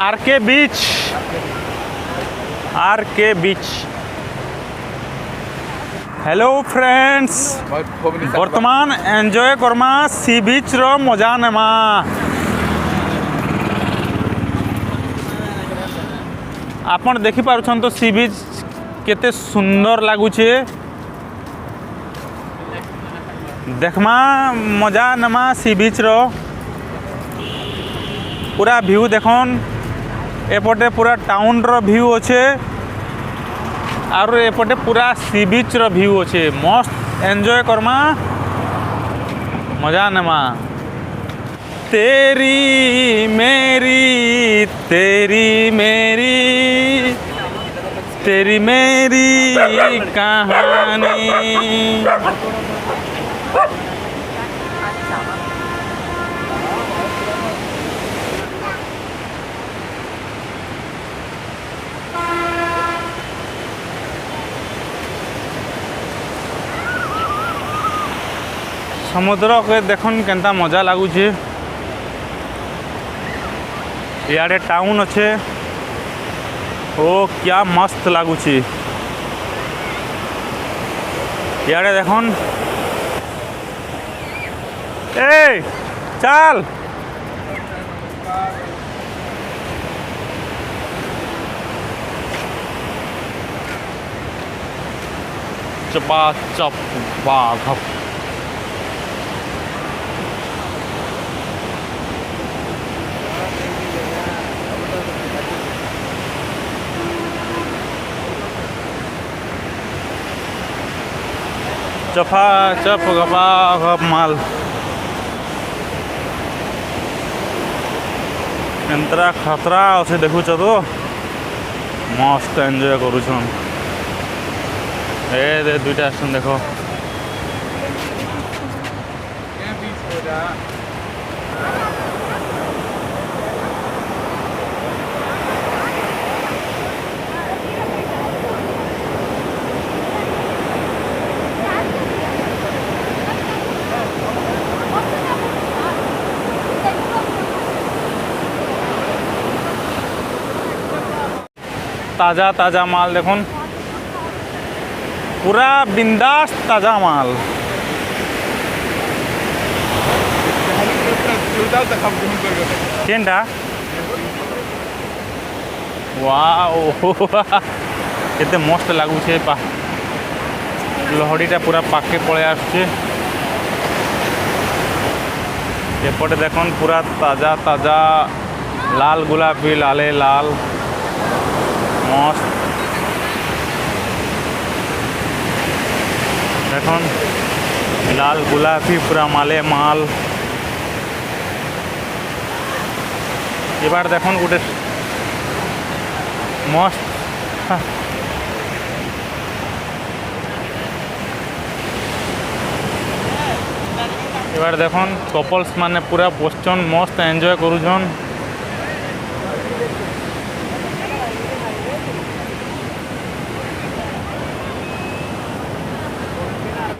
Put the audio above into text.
R K बीच। Hello friends, बर्तमान enjoy Karma सी बीच रो मजा नेमा। आपन देखि पारुछन तो सी बीच केते सुंदर लागुछे। देखमा मजा नेमा सी बीच रो पूरा व्यू देखन। एपटे पूरा टाउन रो व्यू अच्छे और एपटे पूरा सी बीच रो व्यू अच्छे। मस्त एंजॉय करमा मजा नेमा। तेरी मेरी तेरी मेरी तेरी मेरी कहानी। समुद्र के देखन केंता मजा लागुचे। इयाड़े टाउन अच्छे। ओ क्या मस्त लागुचे। इयाड़े देखन ए चल चपा चप बाघ। चफा चप गपा गप माल एंतरा खतरा अच्छे। देखुच तो मस्त एंजॉय करुछन। ए दे दुईटा आसन देख। ताजा ताजा माल देखुन, पूरा बिंदास ताजा माल। केनटा वाओ केते मस्त लागुछे। लहड़ीटा पूरा पाखे पळे आसुछे। एपटे देखन पूरा ताजा ताजा लाल गुलाबी लाले लाल मस्त देखन लाल गुलाबी पूरा माले माल। एबार देखन गोटे मस्त एबार देखन कपल्स माने पूरा बसचन मस्त एंजॉय करुछन।